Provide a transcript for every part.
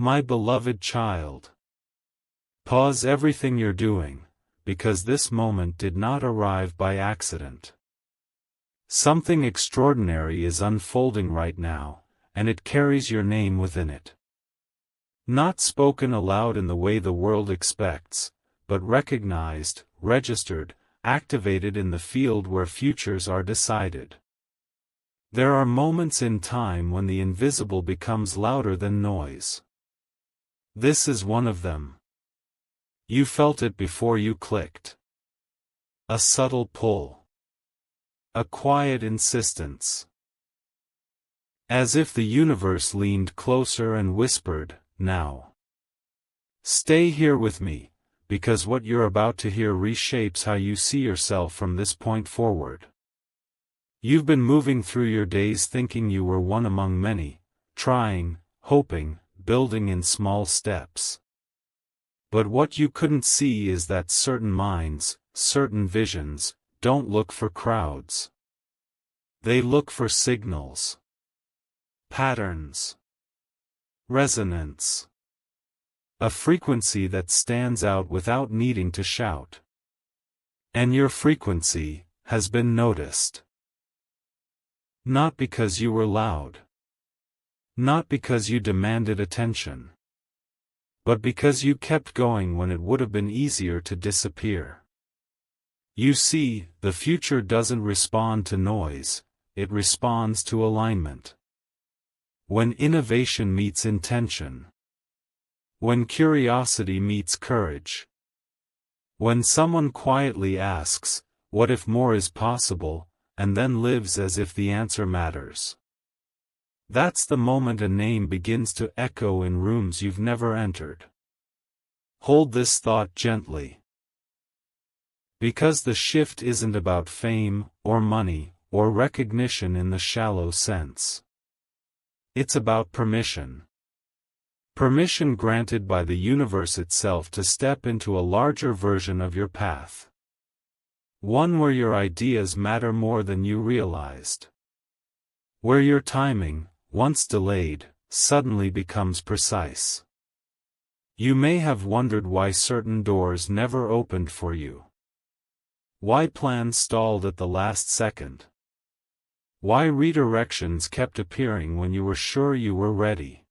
My beloved child. Pause everything you're doing, because this moment did not arrive by accident. Something extraordinary is unfolding right now, and it carries your name within it. Not spoken aloud in the way the world expects, but recognized, registered, activated in the field where futures are decided. There are moments in time when the invisible becomes louder than noise. This is one of them. You felt it before you clicked. A subtle pull. A quiet insistence. As if the universe leaned closer and whispered, "Now. Stay here with me, because what you're about to hear reshapes how you see yourself from this point forward." You've been moving through your days thinking you were one among many, trying, hoping, building in small steps. But what you couldn't see is that certain minds, certain visions, don't look for crowds. They look for signals. Patterns. Resonance. A frequency that stands out without needing to shout. And your frequency has been noticed. Not because you were loud. Not because you demanded attention. But because you kept going when it would have been easier to disappear. You see, the future doesn't respond to noise, it responds to alignment. When innovation meets intention. When curiosity meets courage. When someone quietly asks, "What if more is possible?" and then lives as if the answer matters. That's the moment a name begins to echo in rooms you've never entered. Hold this thought gently. Because the shift isn't about fame, or money, or recognition in the shallow sense. It's about permission. Permission granted by the universe itself to step into a larger version of your path. One where your ideas matter more than you realized. Where your timing, once delayed, suddenly becomes precise. You may have wondered why certain doors never opened for you. Why plans stalled at the last second. Why redirections kept appearing when you were sure you were ready.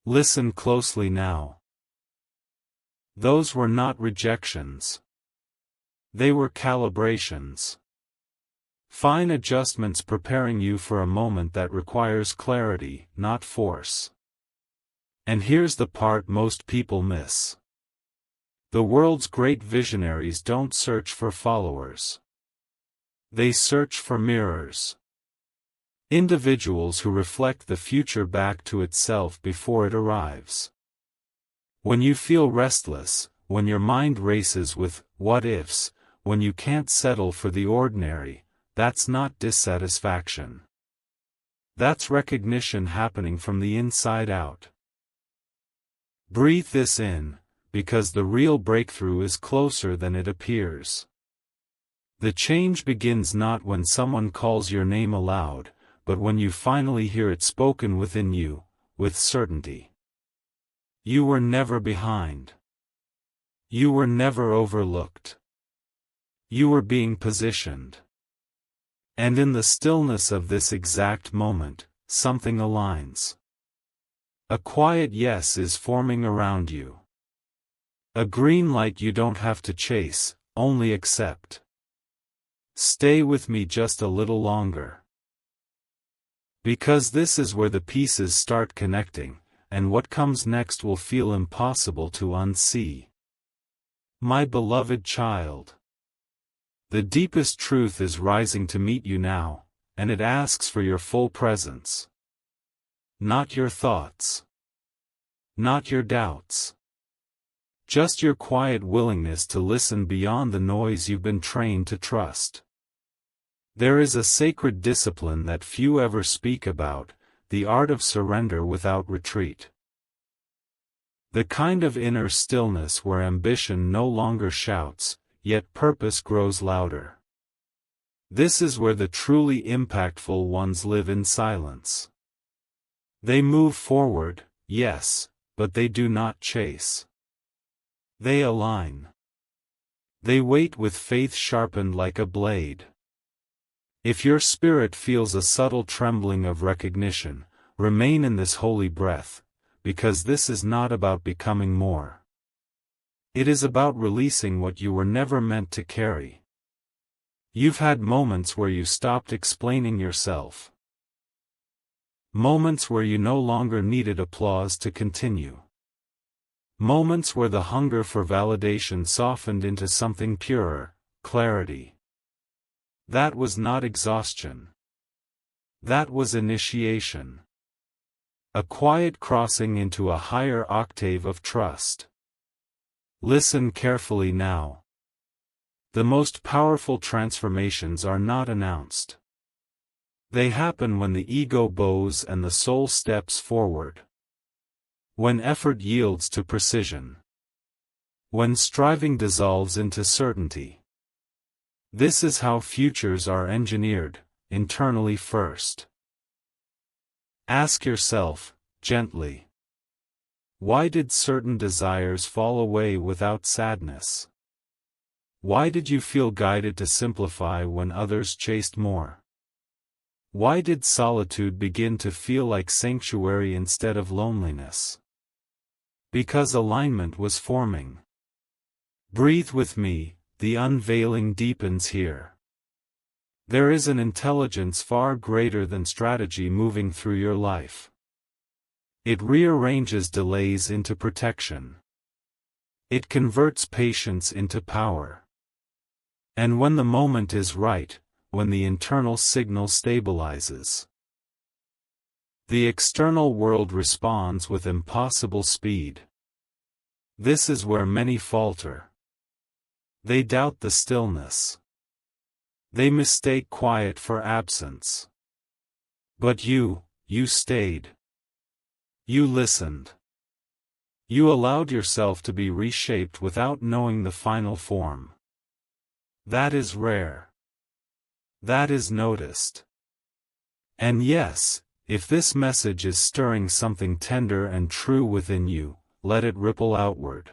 Listen closely now. Those were not rejections. They were calibrations. Fine adjustments preparing you for a moment that requires clarity, not force. And here's the part most people miss. The world's great visionaries don't search for followers. They search for mirrors. Individuals who reflect the future back to itself before it arrives. When you feel restless, when your mind races with what ifs, when you can't settle for the ordinary, that's not dissatisfaction. That's recognition happening from the inside out. Breathe this in, because the real breakthrough is closer than it appears. The change begins not when someone calls your name aloud, but when you finally hear it spoken within you, with certainty. You were never behind. You were never overlooked. You were being positioned. And in the stillness of this exact moment, something aligns. A quiet yes is forming around you. A green light you don't have to chase, only accept. Stay with me just a little longer. Because this is where the pieces start connecting, and what comes next will feel impossible to unsee. My beloved child. The deepest truth is rising to meet you now, and it asks for your full presence. Not your thoughts. Not your doubts. Just your quiet willingness to listen beyond the noise you've been trained to trust. There is a sacred discipline that few ever speak about, the art of surrender without retreat. The kind of inner stillness where ambition no longer shouts, yet purpose grows louder. This is where the truly impactful ones live in silence. They move forward, yes, but they do not chase. They align. They wait with faith sharpened like a blade. If your spirit feels a subtle trembling of recognition, remain in this holy breath, because this is not about becoming more. It is about releasing what you were never meant to carry. You've had moments where you stopped explaining yourself. Moments where you no longer needed applause to continue. Moments where the hunger for validation softened into something purer, clarity. That was not exhaustion. That was initiation. A quiet crossing into a higher octave of trust. Listen carefully now. The most powerful transformations are not announced. They happen when the ego bows and the soul steps forward. When effort yields to precision. When striving dissolves into certainty. This is how futures are engineered, internally first. Ask yourself, gently. Why did certain desires fall away without sadness? Why did you feel guided to simplify when others chased more? Why did solitude begin to feel like sanctuary instead of loneliness? Because alignment was forming. Breathe with me, the unveiling deepens here. There is an intelligence far greater than strategy moving through your life. It rearranges delays into protection. It converts patience into power. And when the moment is right, when the internal signal stabilizes, the external world responds with impossible speed. This is where many falter. They doubt the stillness. They mistake quiet for absence. But you stayed. You listened. You allowed yourself to be reshaped without knowing the final form. That is rare. That is noticed. And yes, if this message is stirring something tender and true within you, let it ripple outward.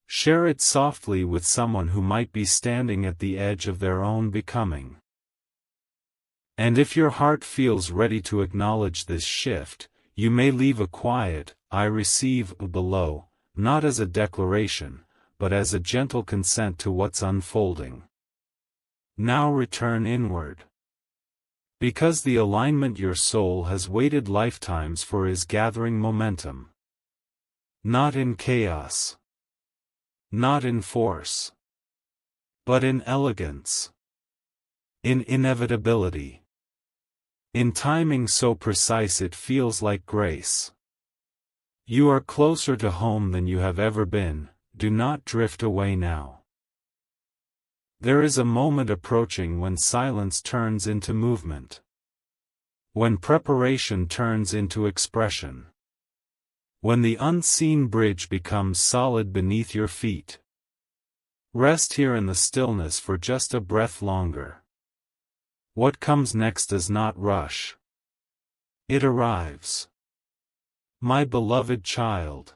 Share it softly with someone who might be standing at the edge of their own becoming. And if your heart feels ready to acknowledge this shift, you may leave a quiet, "I receive" below, not as a declaration, but as a gentle consent to what's unfolding. Now return inward. Because the alignment your soul has waited lifetimes for is gathering momentum. Not in chaos. Not in force. But in elegance. In inevitability. In timing so precise it feels like grace. You are closer to home than you have ever been, do not drift away now. There is a moment approaching when silence turns into movement. When preparation turns into expression. When the unseen bridge becomes solid beneath your feet. Rest here in the stillness for just a breath longer. What comes next does not rush. It arrives. My beloved child.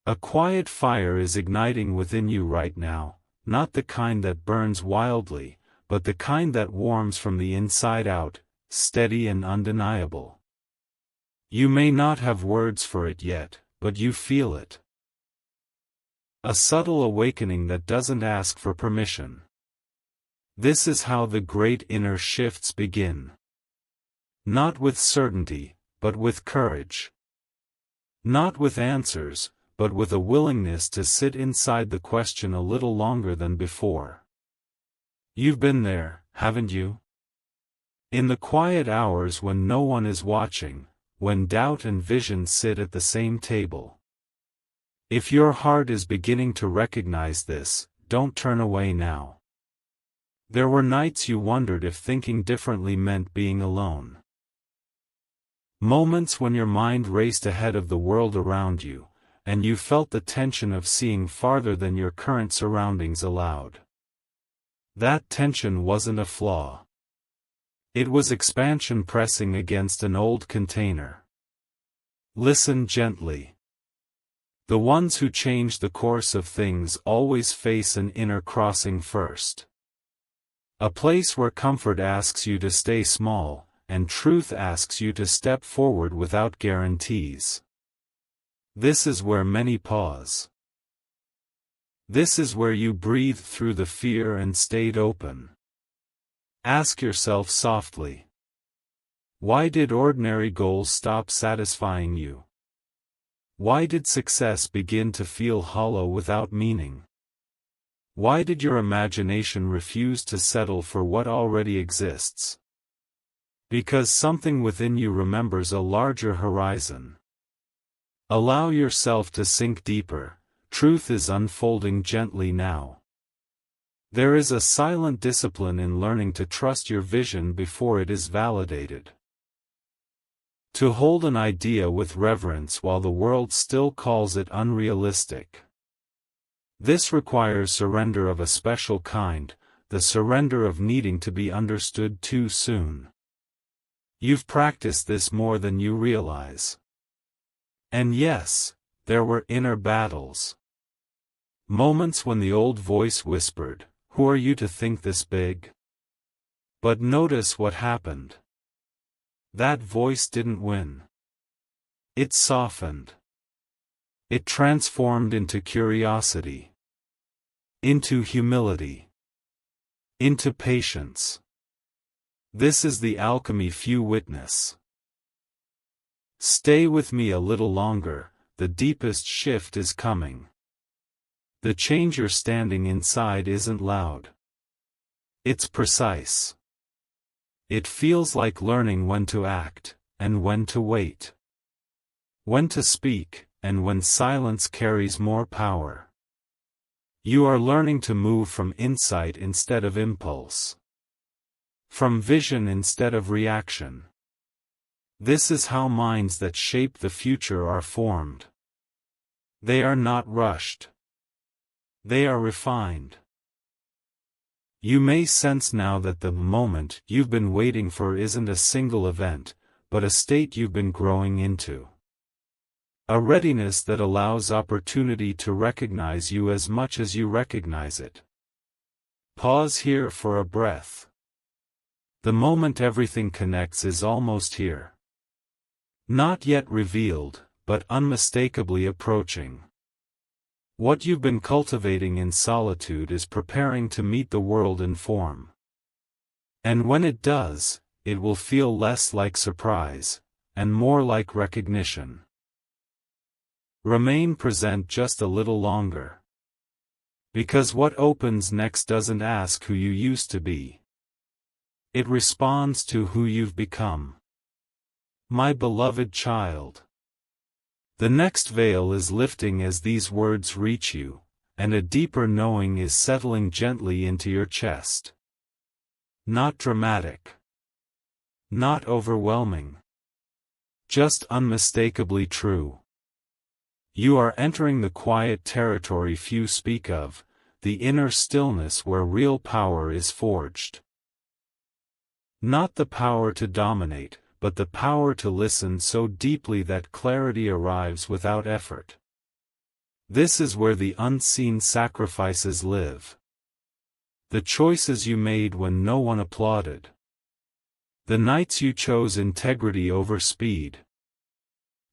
A quiet fire is igniting within you right now, not the kind that burns wildly, but the kind that warms from the inside out, steady and undeniable. You may not have words for it yet, but you feel it. A subtle awakening that doesn't ask for permission. This is how the great inner shifts begin. Not with certainty, but with courage. Not with answers, but with a willingness to sit inside the question a little longer than before. You've been there, haven't you? In the quiet hours when no one is watching, when doubt and vision sit at the same table. If your heart is beginning to recognize this, don't turn away now. There were nights you wondered if thinking differently meant being alone. Moments when your mind raced ahead of the world around you, and you felt the tension of seeing farther than your current surroundings allowed. That tension wasn't a flaw. It was expansion pressing against an old container. Listen gently. The ones who change the course of things always face an inner crossing first. A place where comfort asks you to stay small, and truth asks you to step forward without guarantees. This is where many pause. This is where you breathed through the fear and stayed open. Ask yourself softly. Why did ordinary goals stop satisfying you? Why did success begin to feel hollow without meaning? Why did your imagination refuse to settle for what already exists? Because something within you remembers a larger horizon. Allow yourself to sink deeper. Truth is unfolding gently now. There is a silent discipline in learning to trust your vision before it is validated. To hold an idea with reverence while the world still calls it unrealistic. This requires surrender of a special kind, the surrender of needing to be understood too soon. You've practiced this more than you realize. And yes, there were inner battles. Moments when the old voice whispered, "Who are you to think this big?" But notice what happened. That voice didn't win. It softened. It transformed into curiosity. Into humility. Into patience. This is the alchemy few witness. Stay with me a little longer, the deepest shift is coming. The change you're standing inside isn't loud. It's precise. It feels like learning when to act, and when to wait. When to speak, and when silence carries more power. You are learning to move from insight instead of impulse. From vision instead of reaction. This is how minds that shape the future are formed. They are not rushed. They are refined. You may sense now that the moment you've been waiting for isn't a single event, but a state you've been growing into. A readiness that allows opportunity to recognize you as much as you recognize it. Pause here for a breath. The moment everything connects is almost here. Not yet revealed, but unmistakably approaching. What you've been cultivating in solitude is preparing to meet the world in form. And when it does, it will feel less like surprise, and more like recognition. Remain present just a little longer. Because what opens next doesn't ask who you used to be. It responds to who you've become. My beloved child. The next veil is lifting as these words reach you, and a deeper knowing is settling gently into your chest. Not dramatic. Not overwhelming. Just unmistakably true. You are entering the quiet territory few speak of, the inner stillness where real power is forged. Not the power to dominate, but the power to listen so deeply that clarity arrives without effort. This is where the unseen sacrifices live. The choices you made when no one applauded. The nights you chose integrity over speed.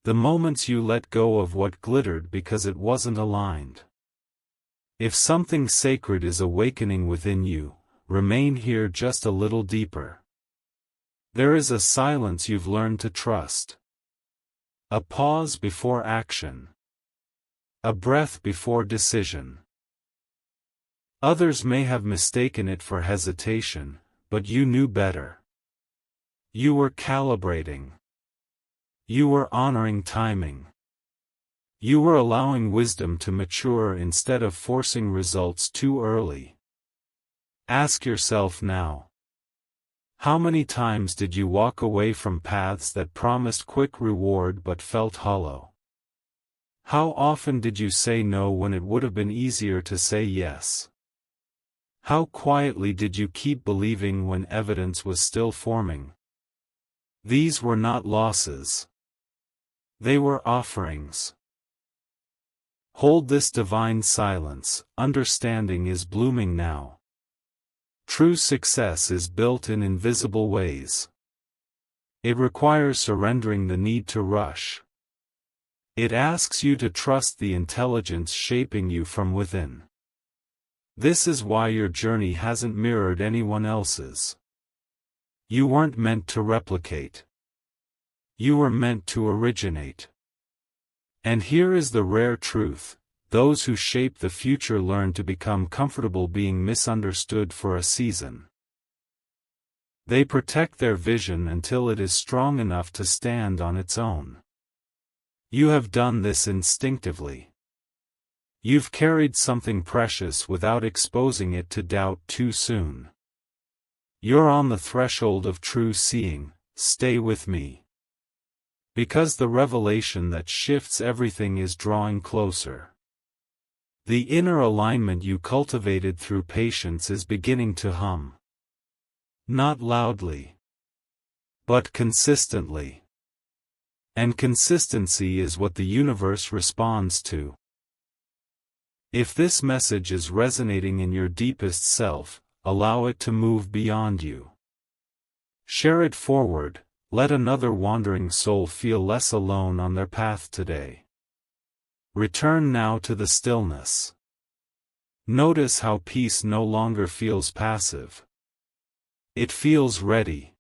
The moments you let go of what glittered because it wasn't aligned. If something sacred is awakening within you, remain here just a little deeper. There is a silence you've learned to trust. A pause before action. A breath before decision. Others may have mistaken it for hesitation, but you knew better. You were calibrating. You were honoring timing. You were allowing wisdom to mature instead of forcing results too early. Ask yourself now. How many times did you walk away from paths that promised quick reward but felt hollow? How often did you say no when it would have been easier to say yes? How quietly did you keep believing when evidence was still forming? These were not losses. They were offerings. Hold this divine silence, understanding is blooming now. True success is built in invisible ways. It requires surrendering the need to rush. It asks you to trust the intelligence shaping you from within. This is why your journey hasn't mirrored anyone else's. You weren't meant to replicate. You were meant to originate. And here is the rare truth: those who shape the future learn to become comfortable being misunderstood for a season. They protect their vision until it is strong enough to stand on its own. You have done this instinctively. You've carried something precious without exposing it to doubt too soon. You're on the threshold of true seeing. Stay with me. Because the revelation that shifts everything is drawing closer. The inner alignment you cultivated through patience is beginning to hum. Not loudly, but consistently. And consistency is what the universe responds to. If this message is resonating in your deepest self, allow it to move beyond you. Share it forward. Let another wandering soul feel less alone on their path today. Return now to the stillness. Notice how peace no longer feels passive. It feels ready.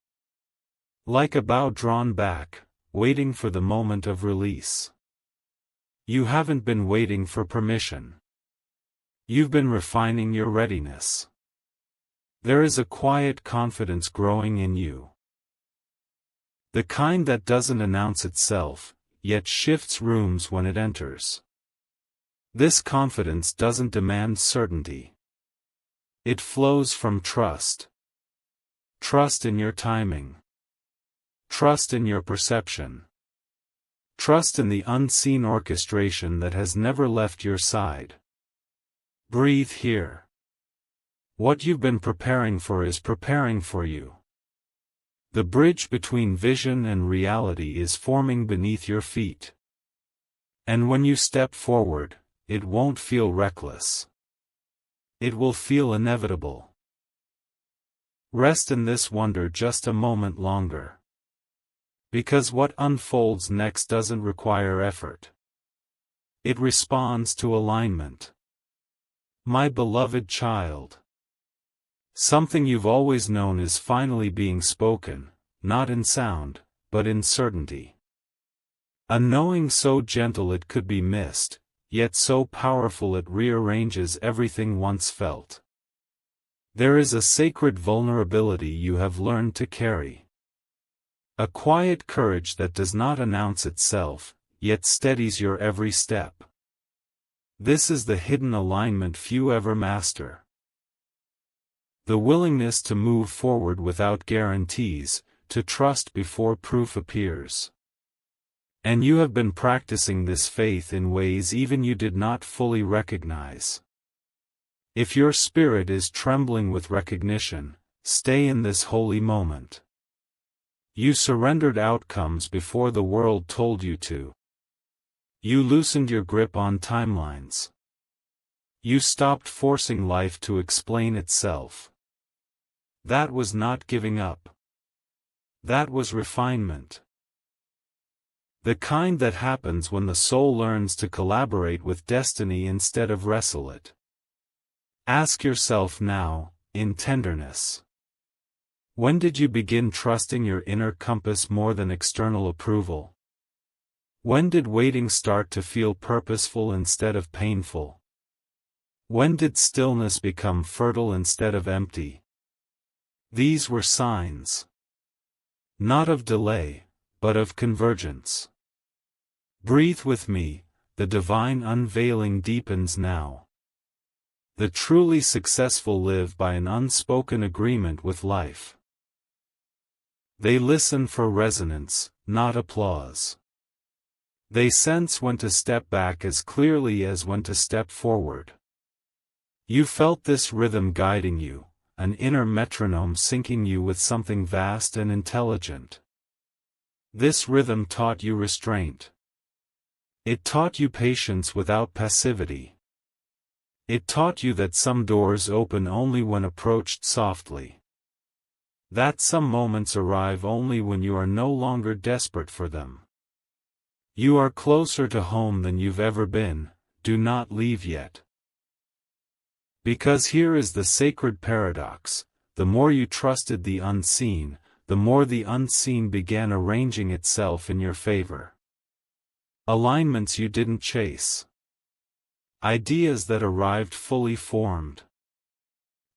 Like a bow drawn back, waiting for the moment of release. You haven't been waiting for permission. You've been refining your readiness. There is a quiet confidence growing in you. The kind that doesn't announce itself, yet shifts rooms when it enters. This confidence doesn't demand certainty. It flows from trust. Trust in your timing. Trust in your perception. Trust in the unseen orchestration that has never left your side. Breathe here. What you've been preparing for is preparing for you. The bridge between vision and reality is forming beneath your feet. And when you step forward, it won't feel reckless. It will feel inevitable. Rest in this wonder just a moment longer. Because what unfolds next doesn't require effort. It responds to alignment. My beloved child. Something you've always known is finally being spoken, not in sound, but in certainty. A knowing so gentle it could be missed, yet so powerful it rearranges everything once felt. There is a sacred vulnerability you have learned to carry. A quiet courage that does not announce itself, yet steadies your every step. This is the hidden alignment few ever master. The willingness to move forward without guarantees, to trust before proof appears. And you have been practicing this faith in ways even you did not fully recognize. If your spirit is trembling with recognition, stay in this holy moment. You surrendered outcomes before the world told you to. You loosened your grip on timelines. You stopped forcing life to explain itself. That was not giving up. That was refinement. The kind that happens when the soul learns to collaborate with destiny instead of wrestle it. Ask yourself now, in tenderness. When did you begin trusting your inner compass more than external approval? When did waiting start to feel purposeful instead of painful? When did stillness become fertile instead of empty? These were signs. Not of delay, but of convergence. Breathe with me, the divine unveiling deepens now. The truly successful live by an unspoken agreement with life. They listen for resonance, not applause. They sense when to step back as clearly as when to step forward. You felt this rhythm guiding you, an inner metronome syncing you with something vast and intelligent. This rhythm taught you restraint. It taught you patience without passivity. It taught you that some doors open only when approached softly. That some moments arrive only when you are no longer desperate for them. You are closer to home than you've ever been, do not leave yet. Because here is the sacred paradox, the more you trusted the unseen, the more the unseen began arranging itself in your favor. Alignments you didn't chase. Ideas that arrived fully formed.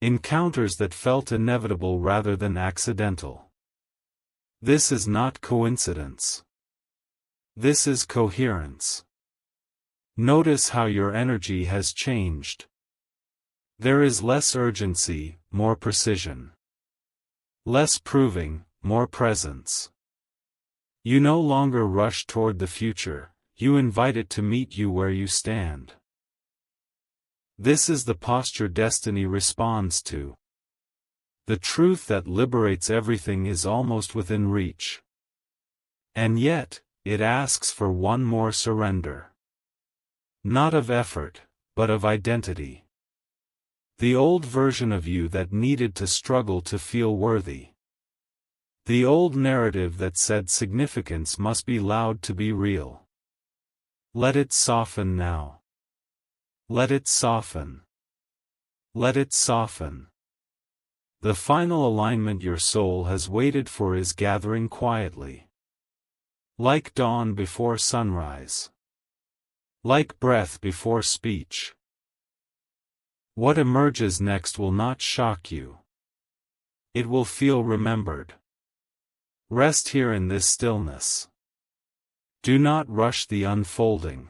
Encounters that felt inevitable rather than accidental. This is not coincidence. This is coherence. Notice how your energy has changed. There is less urgency, more precision. Less proving, more presence. You no longer rush toward the future, you invite it to meet you where you stand. This is the posture destiny responds to. The truth that liberates everything is almost within reach. And yet, it asks for one more surrender. Not of effort, but of identity. The old version of you that needed to struggle to feel worthy. The old narrative that said significance must be loud to be real. Let it soften now. Let it soften. Let it soften. The final alignment your soul has waited for is gathering quietly. Like dawn before sunrise. Like breath before speech. What emerges next will not shock you. It will feel remembered. Rest here in this stillness. Do not rush the unfolding.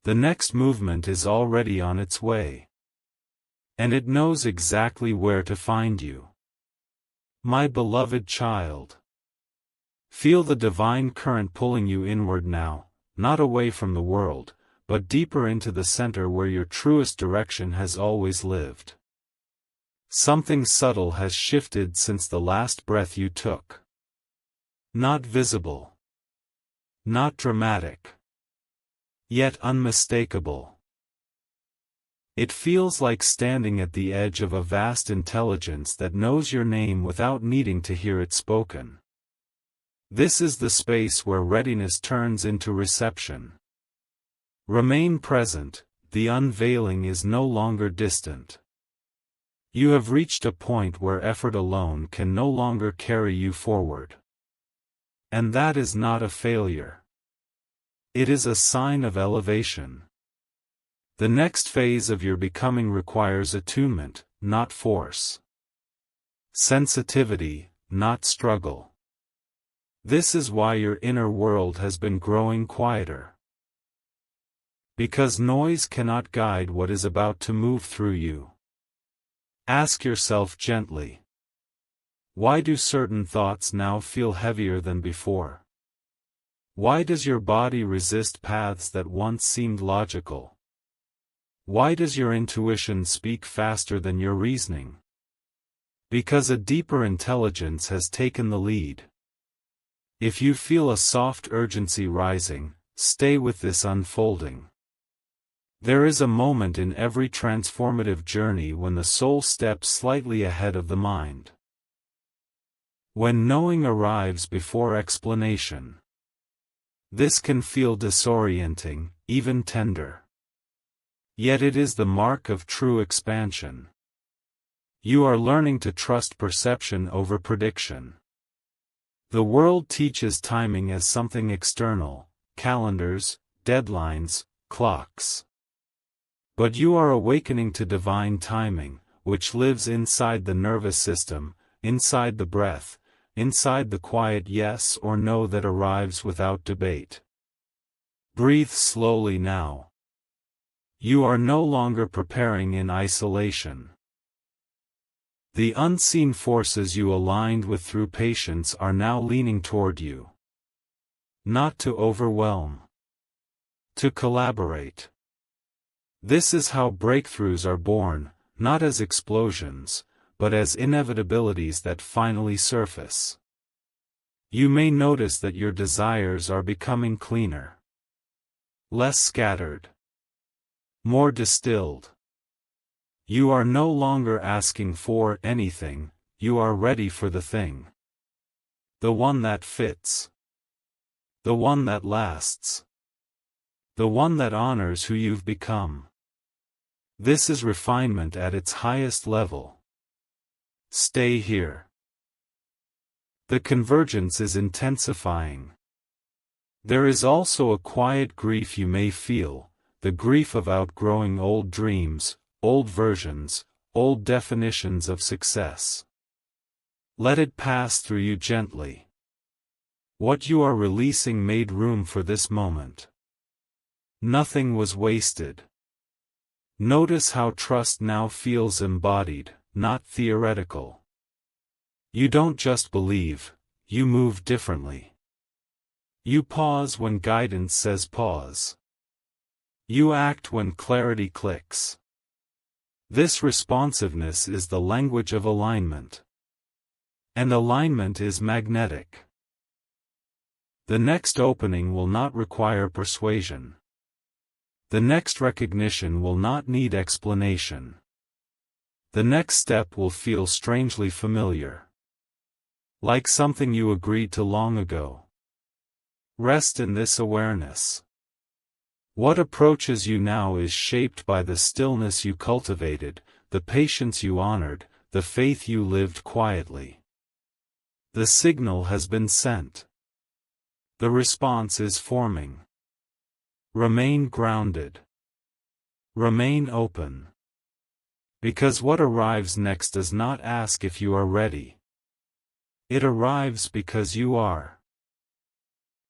The next movement is already on its way. And it knows exactly where to find you. My beloved child. Feel the divine current pulling you inward now, not away from the world, but deeper into the center where your truest direction has always lived. Something subtle has shifted since the last breath you took. Not visible. Not dramatic. Yet unmistakable. It feels like standing at the edge of a vast intelligence that knows your name without needing to hear it spoken. This is the space where readiness turns into reception. Remain present, the unveiling is no longer distant. You have reached a point where effort alone can no longer carry you forward. And that is not a failure. It is a sign of elevation. The next phase of your becoming requires attunement, not force. Sensitivity, not struggle. This is why your inner world has been growing quieter. Because noise cannot guide what is about to move through you. Ask yourself gently. Why do certain thoughts now feel heavier than before? Why does your body resist paths that once seemed logical? Why does your intuition speak faster than your reasoning? Because a deeper intelligence has taken the lead. If you feel a soft urgency rising, stay with this unfolding. There is a moment in every transformative journey when the soul steps slightly ahead of the mind. When knowing arrives before explanation. This can feel disorienting, even tender. Yet it is the mark of true expansion. You are learning to trust perception over prediction. The world teaches timing as something external, calendars, deadlines, clocks. But you are awakening to divine timing, which lives inside the nervous system, inside the breath, inside the quiet yes or no that arrives without debate. Breathe slowly now. You are no longer preparing in isolation. The unseen forces you aligned with through patience are now leaning toward you. Not to overwhelm. To collaborate. This is how breakthroughs are born, not as explosions, but as inevitabilities that finally surface. You may notice that your desires are becoming cleaner. less scattered, more distilled. You are no longer asking for anything, you are ready for the thing. The one that fits. The one that lasts. The one that honors who you've become. This is refinement at its highest level. Stay here. The convergence is intensifying. There is also a quiet grief you may feel, the grief of outgrowing old dreams, old versions, old definitions of success. Let it pass through you gently. What you are releasing made room for this moment. Nothing was wasted. Notice how trust now feels embodied, not theoretical. You don't just believe, you move differently. You pause when guidance says pause. You act when clarity clicks. This responsiveness is the language of alignment. And alignment is magnetic. The next opening will not require persuasion. The next recognition will not need explanation. The next step will feel strangely familiar. Like something you agreed to long ago. Rest in this awareness. What approaches you now is shaped by the stillness you cultivated, the patience you honored, the faith you lived quietly. The signal has been sent. The response is forming. Remain grounded. Remain open. Because what arrives next does not ask if you are ready. It arrives because you are.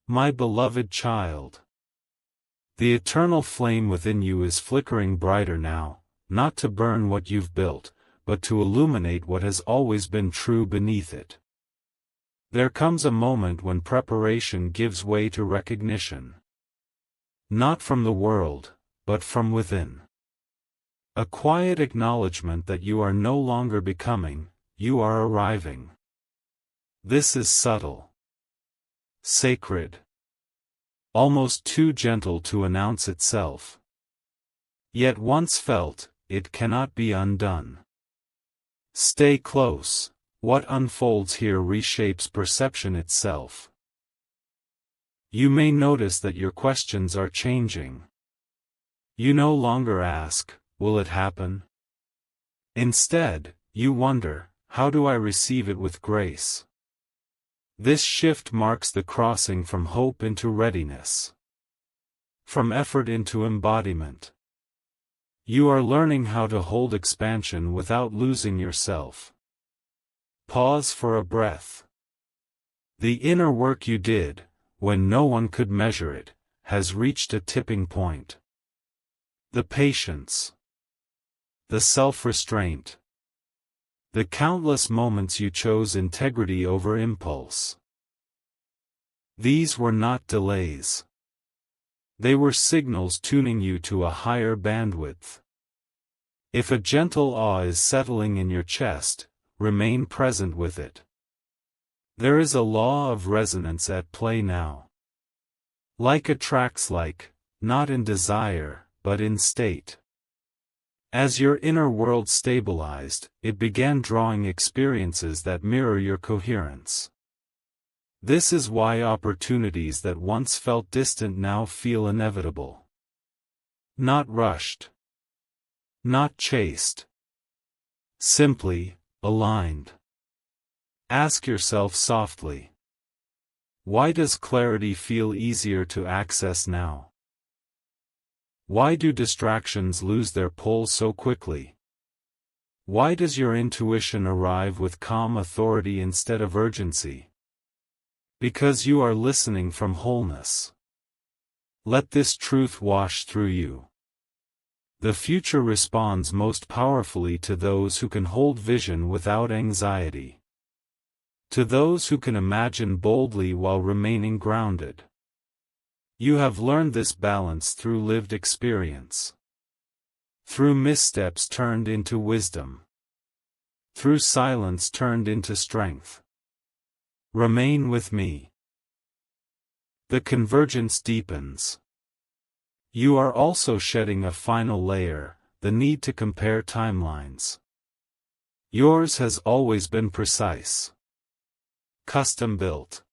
My beloved child. The eternal flame within you is flickering brighter now, not to burn what you've built, but to illuminate what has always been true beneath it. There comes a moment when preparation gives way to recognition. Not from the world, but from within. A quiet acknowledgement that you are no longer becoming, you are arriving. This is subtle. Sacred. Almost too gentle to announce itself. Yet once felt, it cannot be undone. Stay close, what unfolds here reshapes perception itself. You may notice that your questions are changing. You no longer ask, will it happen? Instead, you wonder, how do I receive it with grace? This shift marks the crossing from hope into readiness. From effort into embodiment. You are learning how to hold expansion without losing yourself. Pause for a breath. The inner work you did, when no one could measure it, has reached a tipping point. The patience. The self-restraint. The countless moments you chose integrity over impulse. These were not delays. They were signals tuning you to a higher bandwidth. If a gentle awe is settling in your chest, remain present with it. There is a law of resonance at play now. Like attracts like, not in desire, but in state. As your inner world stabilized, it began drawing experiences that mirror your coherence. This is why opportunities that once felt distant now feel inevitable. Not rushed. Not chased. Simply, aligned. Ask yourself softly. Why does clarity feel easier to access now? Why do distractions lose their pull so quickly? Why does your intuition arrive with calm authority instead of urgency? Because you are listening from wholeness. Let this truth wash through you. The future responds most powerfully to those who can hold vision without anxiety. To those who can imagine boldly while remaining grounded. You have learned this balance through lived experience. Through missteps turned into wisdom. Through silence turned into strength. Remain with me. The convergence deepens. You are also shedding a final layer, the need to compare timelines. Yours has always been precise. Custom-built.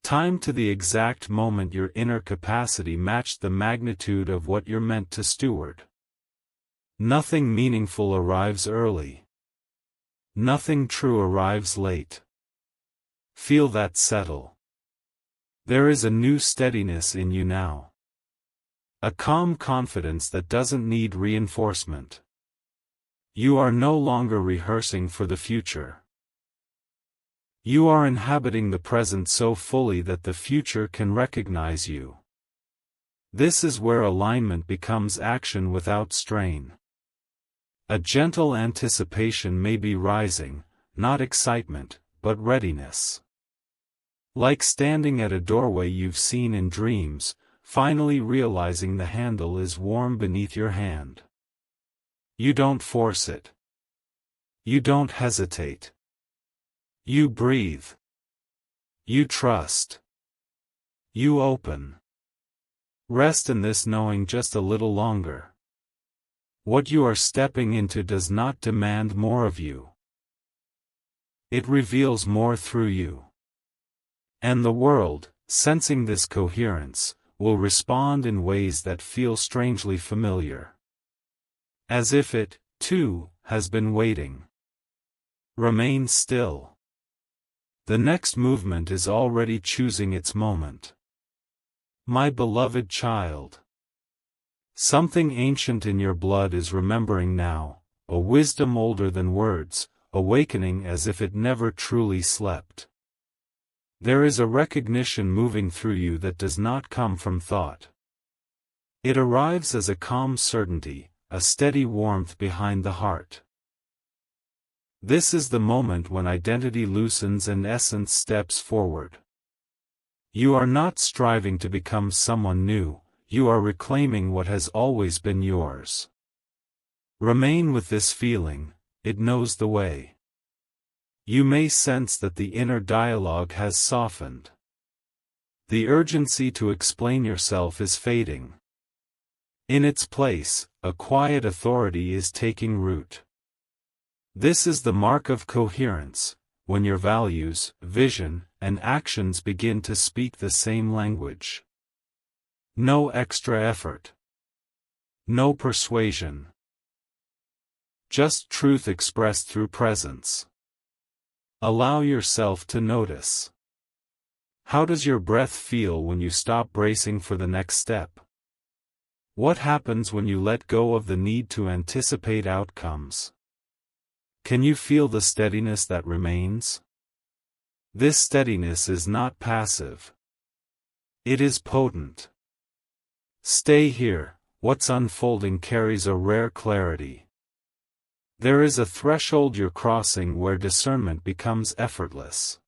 Timed to the exact moment your inner capacity matched the magnitude of what you're meant to steward. Nothing meaningful arrives early. Nothing true arrives late. Feel that settle. There is a new steadiness in you now. A calm confidence that doesn't need reinforcement. You are no longer rehearsing for the future. You are inhabiting the present so fully that the future can recognize you. This is where alignment becomes action without strain. A gentle anticipation may be rising, not excitement, but readiness. Like standing at a doorway you've seen in dreams, finally realizing the handle is warm beneath your hand. You don't force it. You don't hesitate. You breathe. You trust. You open. Rest in this knowing just a little longer. What you are stepping into does not demand more of you. It reveals more through you. And the world, sensing this coherence, will respond in ways that feel strangely familiar. As if it, too, has been waiting. Remain still. The next movement is already choosing its moment. My beloved child. Something ancient in your blood is remembering now, a wisdom older than words, awakening as if it never truly slept. There is a recognition moving through you that does not come from thought. It arrives as a calm certainty, a steady warmth behind the heart. This is the moment when identity loosens and essence steps forward. You are not striving to become someone new, you are reclaiming what has always been yours. Remain with this feeling, it knows the way. You may sense that the inner dialogue has softened. The urgency to explain yourself is fading. In its place, a quiet authority is taking root. This is the mark of coherence, when your values, vision, and actions begin to speak the same language. No extra effort. No persuasion. Just truth expressed through presence. Allow yourself to notice. How does your breath feel when you stop bracing for the next step? What happens when you let go of the need to anticipate outcomes? Can you feel the steadiness that remains? This steadiness is not passive. It is potent. Stay here, what's unfolding carries a rare clarity. There is a threshold you're crossing where discernment becomes effortless.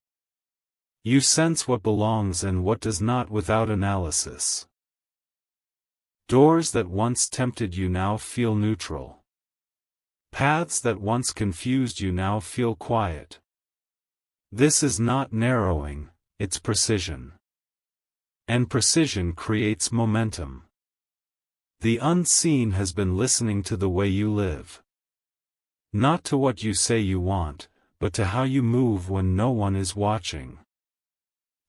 You sense what belongs and what does not without analysis. Doors that once tempted you now feel neutral. Paths that once confused you now feel quiet. This is not narrowing, it's precision. And precision creates momentum. The unseen has been listening to the way you live. Not to what you say you want, but to how you move when no one is watching.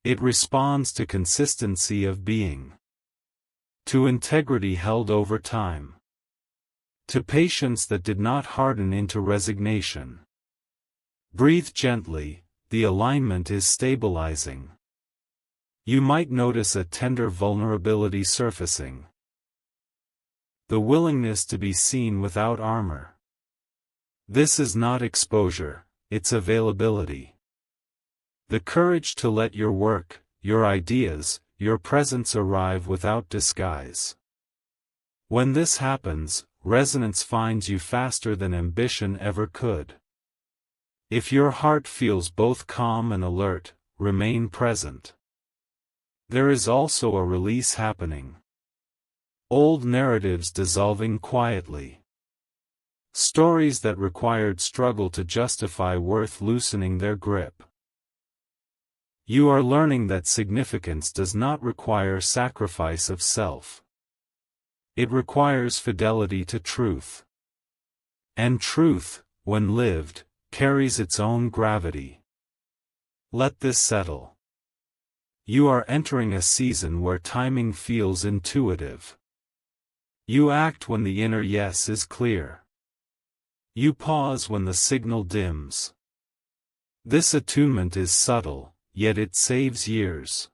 It responds to consistency of being. To integrity held over time. To patience that did not harden into resignation. Breathe gently, the alignment is stabilizing. You might notice a tender vulnerability surfacing. The willingness to be seen without armor. This is not exposure, it's availability. The courage to let your work, your ideas, your presence arrive without disguise. When this happens, resonance finds you faster than ambition ever could. If your heart feels both calm and alert, remain present. There is also a release happening. Old narratives dissolving quietly. Stories that required struggle to justify worth loosening their grip. You are learning that significance does not require sacrifice of self. It requires fidelity to truth. And truth, when lived, carries its own gravity. Let this settle. You are entering a season where timing feels intuitive. You act when the inner yes is clear. You pause when the signal dims. This attunement is subtle, yet it saves years.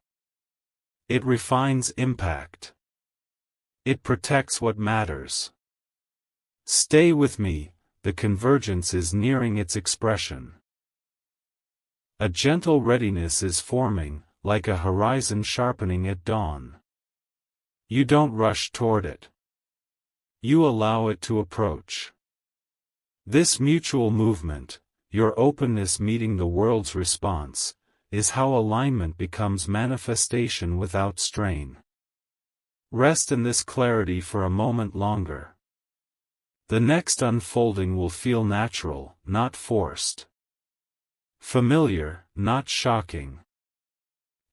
It refines impact. It protects what matters. Stay with me, the convergence is nearing its expression. A gentle readiness is forming, like a horizon sharpening at dawn. You don't rush toward it. You allow it to approach. This mutual movement, your openness meeting the world's response, is how alignment becomes manifestation without strain. Rest in this clarity for a moment longer. The next unfolding will feel natural, not forced. Familiar, not shocking.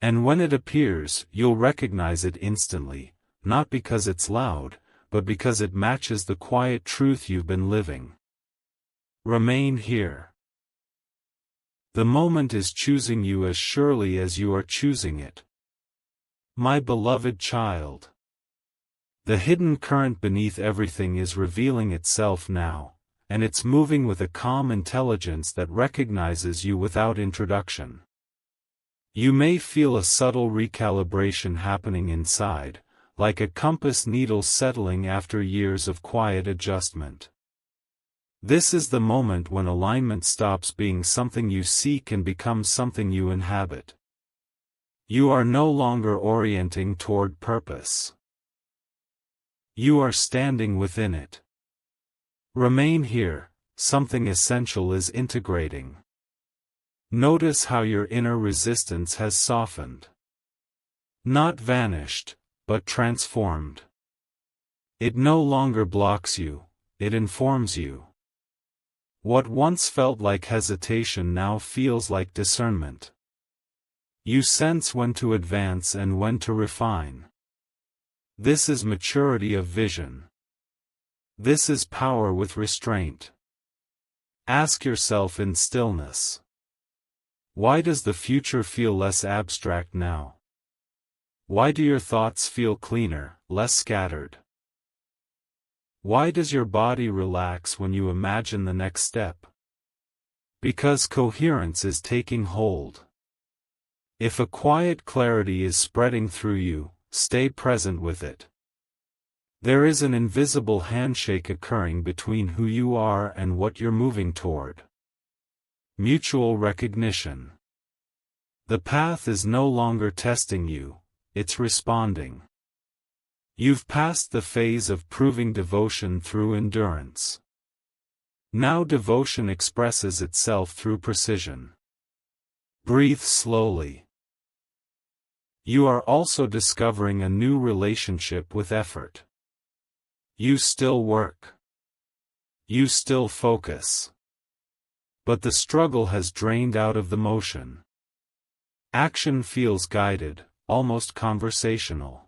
And when it appears, you'll recognize it instantly, not because it's loud, but because it matches the quiet truth you've been living. Remain here. The moment is choosing you as surely as you are choosing it. My beloved child. The hidden current beneath everything is revealing itself now, and it's moving with a calm intelligence that recognizes you without introduction. You may feel a subtle recalibration happening inside, like a compass needle settling after years of quiet adjustment. This is the moment when alignment stops being something you seek and becomes something you inhabit. You are no longer orienting toward purpose. You are standing within it. Remain here, something essential is integrating. Notice how your inner resistance has softened. Not vanished, but transformed. It no longer blocks you, it informs you. What once felt like hesitation now feels like discernment. You sense when to advance and when to refine. This is maturity of vision. This is power with restraint. Ask yourself in stillness. Why does the future feel less abstract now? Why do your thoughts feel cleaner, less scattered? Why does your body relax when you imagine the next step? Because coherence is taking hold. If a quiet clarity is spreading through you, stay present with it. There is an invisible handshake occurring between who you are and what you're moving toward. Mutual recognition. The path is no longer testing you, it's responding. You've passed the phase of proving devotion through endurance. Now devotion expresses itself through precision. Breathe slowly. You are also discovering a new relationship with effort. You still work. You still focus. But the struggle has drained out of the motion. Action feels guided, almost conversational.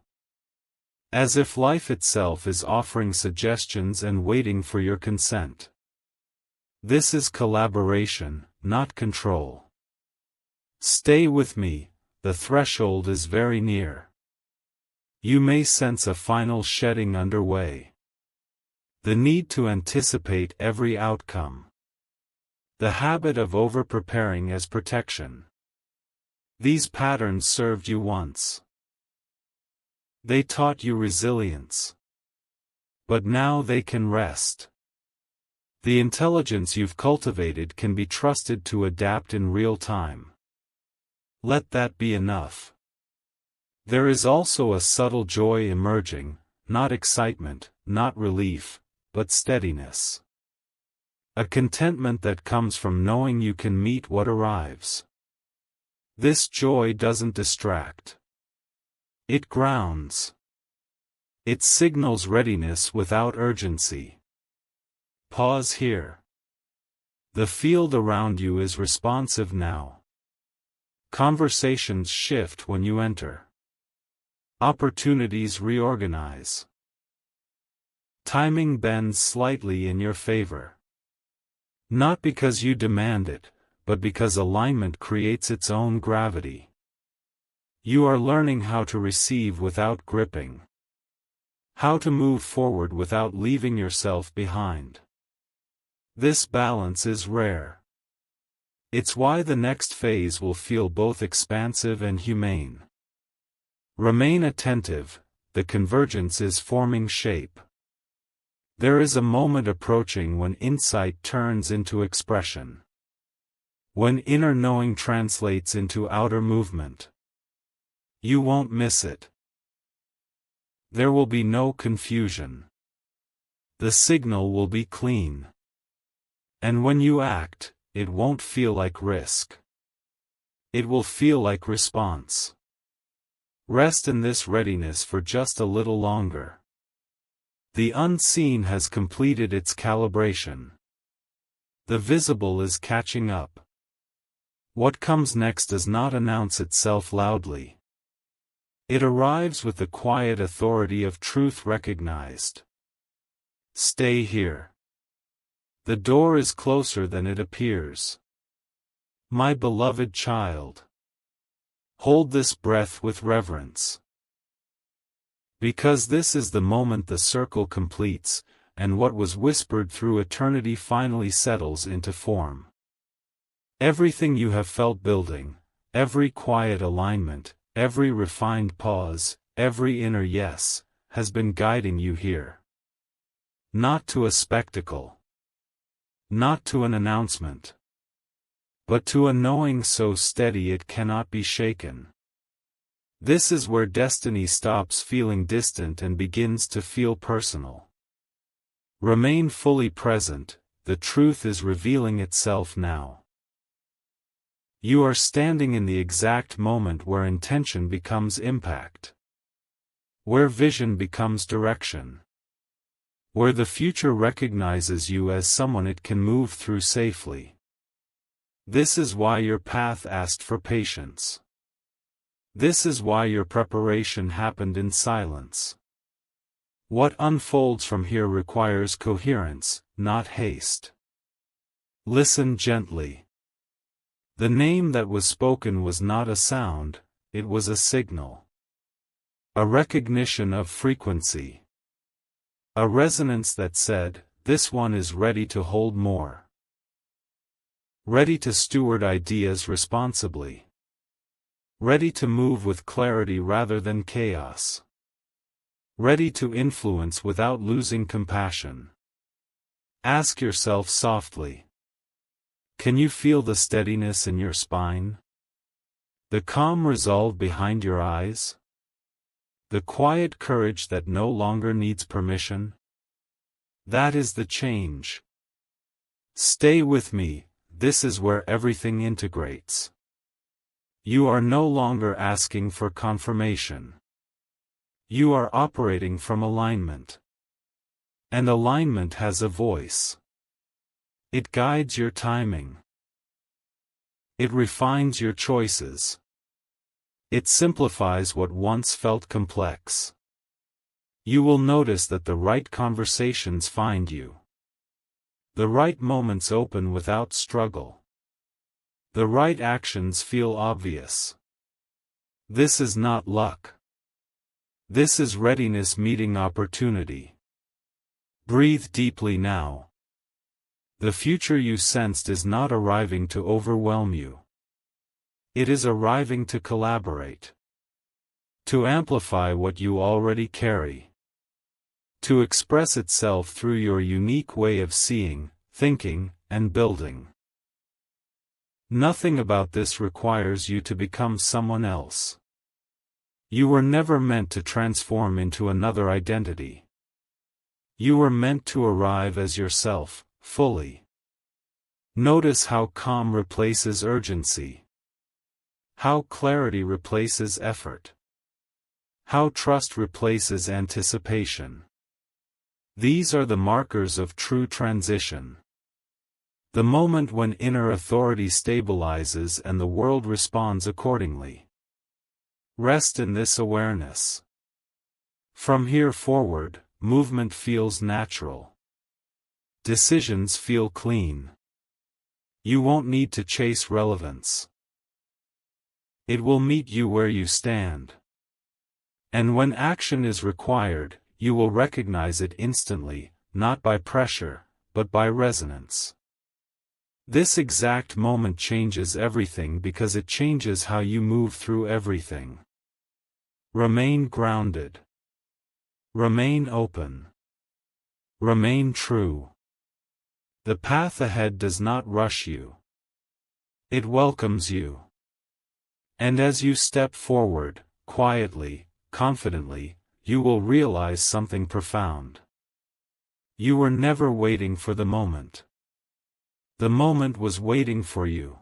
As if life itself is offering suggestions and waiting for your consent. This is collaboration, not control. Stay with me, the threshold is very near. You may sense a final shedding underway. The need to anticipate every outcome. The habit of over-preparing as protection. These patterns served you once. They taught you resilience. But now they can rest. The intelligence you've cultivated can be trusted to adapt in real time. Let that be enough. There is also a subtle joy emerging, not excitement, not relief, but steadiness. A contentment that comes from knowing you can meet what arrives. This joy doesn't distract. It grounds. It signals readiness without urgency. Pause here. The field around you is responsive now. Conversations shift when you enter. Opportunities reorganize. Timing bends slightly in your favor. Not because you demand it, but because alignment creates its own gravity. You are learning how to receive without gripping. How to move forward without leaving yourself behind. This balance is rare. It's why the next phase will feel both expansive and humane. Remain attentive, the convergence is forming shape. There is a moment approaching when insight turns into expression. When inner knowing translates into outer movement. You won't miss it. There will be no confusion. The signal will be clean. And when you act, it won't feel like risk. It will feel like response. Rest in this readiness for just a little longer. The unseen has completed its calibration. The visible is catching up. What comes next does not announce itself loudly. It arrives with the quiet authority of truth recognized. Stay here. The door is closer than it appears. My beloved child. Hold this breath with reverence. Because this is the moment the circle completes, and what was whispered through eternity finally settles into form. Everything you have felt building, every quiet alignment, every refined pause, every inner yes, has been guiding you here. Not to a spectacle. Not to an announcement. But to a knowing so steady it cannot be shaken. This is where destiny stops feeling distant and begins to feel personal. Remain fully present, the truth is revealing itself now. You are standing in the exact moment where intention becomes impact. Where vision becomes direction. Where the future recognizes you as someone it can move through safely. This is why your path asked for patience. This is why your preparation happened in silence. What unfolds from here requires coherence, not haste. Listen gently. The name that was spoken was not a sound, it was a signal. A recognition of frequency. A resonance that said, this one is ready to hold more. Ready to steward ideas responsibly. Ready to move with clarity rather than chaos. Ready to influence without losing compassion. Ask yourself softly. Can you feel the steadiness in your spine? The calm resolve behind your eyes? The quiet courage that no longer needs permission? That is the change. Stay with me, this is where everything integrates. You are no longer asking for confirmation. You are operating from alignment. And alignment has a voice. It guides your timing. It refines your choices. It simplifies what once felt complex. You will notice that the right conversations find you. The right moments open without struggle. The right actions feel obvious. This is not luck. This is readiness meeting opportunity. Breathe deeply now. The future you sensed is not arriving to overwhelm you. It is arriving to collaborate. To amplify what you already carry. To express itself through your unique way of seeing, thinking, and building. Nothing about this requires you to become someone else. You were never meant to transform into another identity. You were meant to arrive as yourself, fully. Notice how calm replaces urgency. How clarity replaces effort. How trust replaces anticipation. These are the markers of true transition. The moment when inner authority stabilizes and the world responds accordingly. Rest in this awareness. From here forward, movement feels natural. Decisions feel clean. You won't need to chase relevance. It will meet you where you stand. And when action is required, you will recognize it instantly, not by pressure, but by resonance. This exact moment changes everything because it changes how you move through everything. Remain grounded. Remain open. Remain true. The path ahead does not rush you. It welcomes you. And as you step forward, quietly, confidently, you will realize something profound. You were never waiting for the moment. The moment was waiting for you.